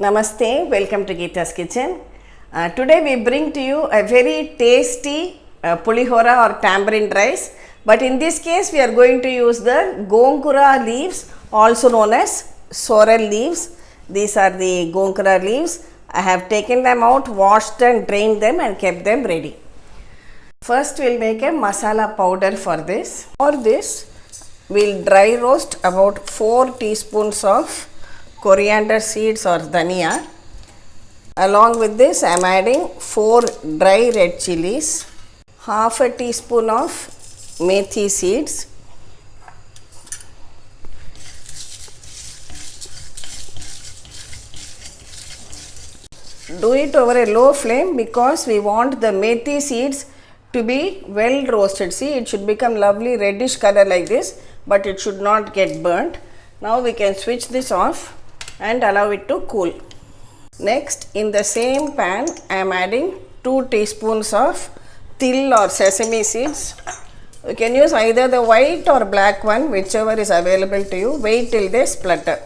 Namaste, welcome to Geeta's Kitchen. Today we bring to you a very tasty pulihora or tamarind rice, but in this case we are going to use the Gongura leaves, also known as sorrel leaves. These are the Gongura leaves. I have taken them out, washed and drained them and kept them ready. First we will make a masala powder for this. For this we will dry roast about 4 teaspoons of coriander seeds or dhania. Along with this I am adding 4 dry red chillies, half a teaspoon of methi seeds, do it over a low flame because we want the methi seeds to be well roasted. See, it should become lovely reddish color like this, but it should not get burnt. Now we can switch this off and allow it to cool. Next, in the same pan I am adding 2 teaspoons of til or sesame seeds. You can use either the white or black one, whichever is available to you. Wait till they splutter.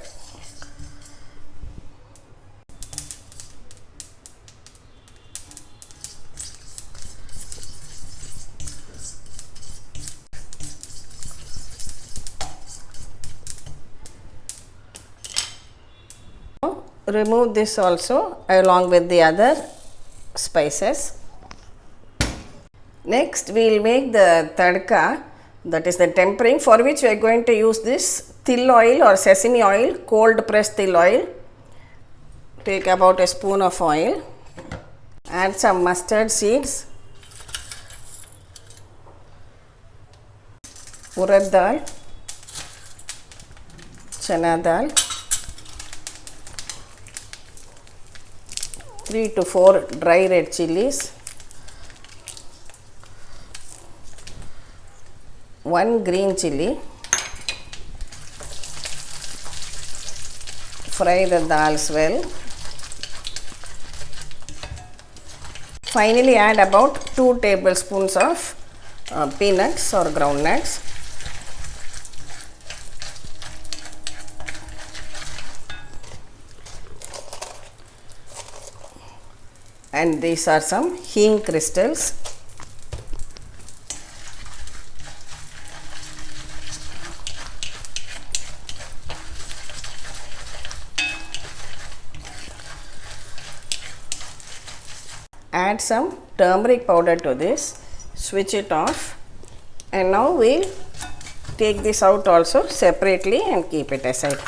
Remove this also along with the other spices. Next we will make the tadka, that is the tempering, for which we are going to use this til oil or sesame oil, cold pressed til oil. Take about a spoon of oil, add some mustard seeds, urad dal, chana dal, 3 to 4 dry red chillies, 1 green chilli. Fry the dals well. Finally add about 2 tablespoons of peanuts or groundnuts. And these are some Hing crystals. Add some turmeric powder to this, switch it off, and now we'll take this out also separately and keep it aside.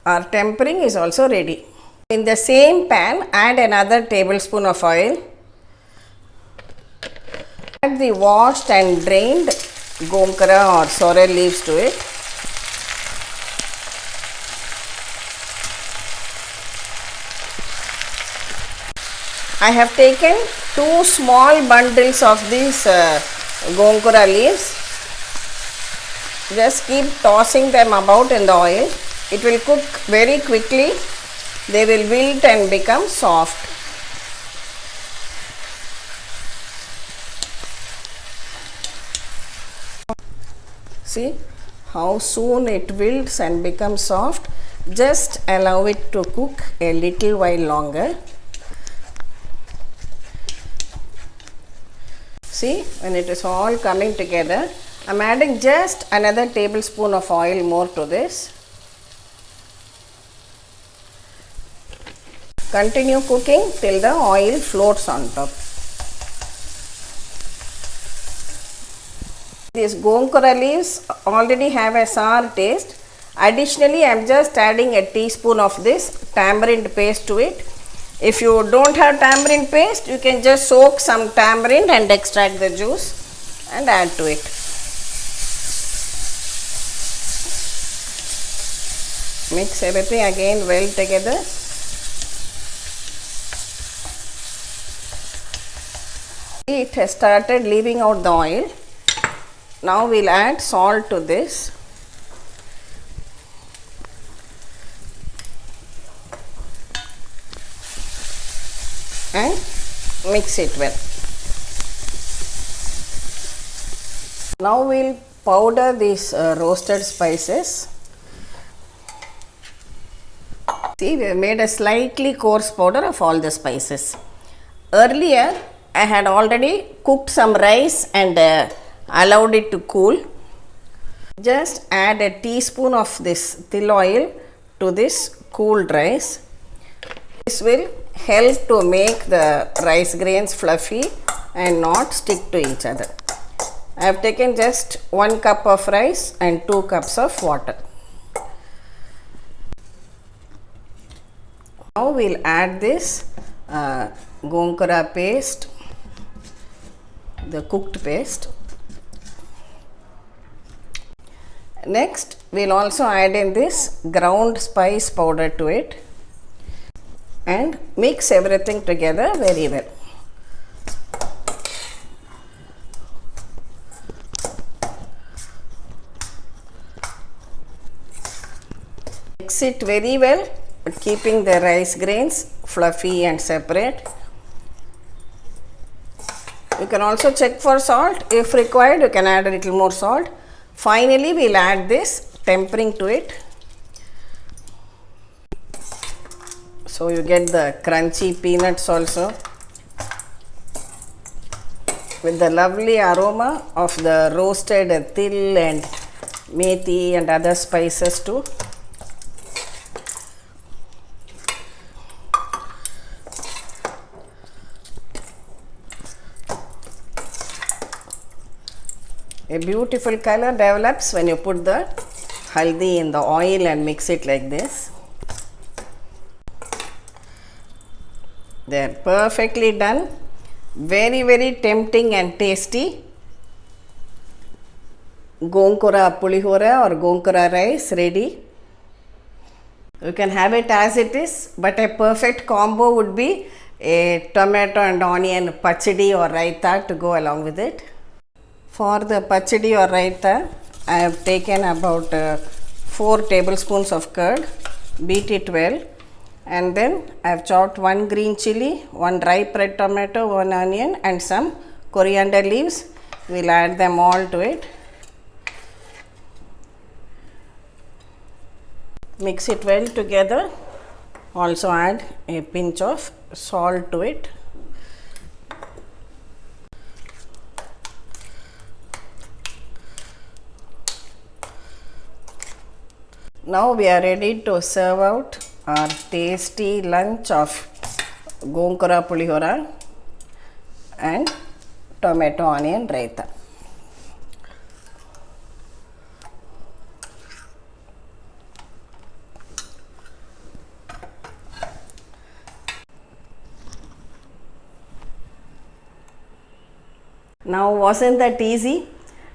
Our tempering is also ready. In the same pan, add another tablespoon of oil. Add the washed and drained Gongura or sorrel leaves to it. I have taken 2 small bundles of these Gongura leaves. Just keep tossing them about in the oil. It will cook very quickly. They will wilt and become soft. See how soon it wilts and becomes soft. Just allow it to cook a little while longer. See, when it is all coming together, I am adding just another tablespoon of oil more to this. Continue cooking till the oil floats on top. These Gongura leaves already have a sour taste. Additionally, I am just adding a teaspoon of this tamarind paste to it. If you don't have tamarind paste, you can just soak some tamarind and extract the juice and add to it. Mix everything again well together. It has started leaving out the oil. Now we will add salt to this. And mix it well. Now we will powder these roasted spices. See, we have made a slightly coarse powder of all the spices. Earlier, I had already cooked some rice and allowed it to cool. Just add a teaspoon of this til oil to this cooled rice. This will help to make the rice grains fluffy and not stick to each other. I have taken just 1 cup of rice and 2 cups of water. Now we will add this Gongura paste, the cooked paste. Next, we will also add in this ground spice powder to it and mix everything together very well. Mix it very well, but keeping the rice grains fluffy and separate. You can also check for salt. If required, you can add a little more salt. Finally, we will add this tempering to it. So you get the crunchy peanuts also with the lovely aroma of the roasted til and methi and other spices too. A beautiful color develops when you put the haldi in the oil and mix it like this. They are perfectly done. Very, very tempting and tasty. Gongura Pulihora or Gongura rice ready. You can have it as it is, but a perfect combo would be a tomato and onion pachadi or raita to go along with it. For the pachadi or raita, I have taken about 4 tablespoons of curd, beat it well, and then I have chopped 1 green chilli, 1 ripe red tomato, 1 onion and some coriander leaves. We will add them all to it. Mix it well together. Also add a pinch of salt to it. Now we are ready to serve out our tasty lunch of Gongura Pulihora and tomato onion raita. Now, wasn't that easy?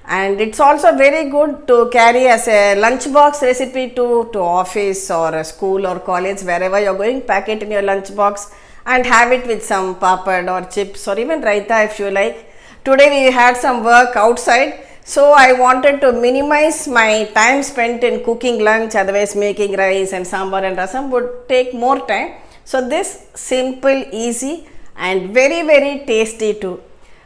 And it's also very good to carry as a lunchbox recipe to office or a school or college, wherever you're going. Pack it in your lunchbox and have it with some papad or chips or even raita if you like. Today we had some work outside, so I wanted to minimize my time spent in cooking lunch, otherwise making rice and sambar and rasam would take more time. So this simple, easy and very, very tasty too.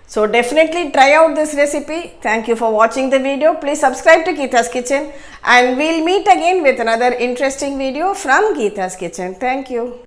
So definitely try out this recipe. Thank you for watching the video. Please subscribe to Geeta's Kitchen and we'll meet again with another interesting video from Geeta's Kitchen. Thank you.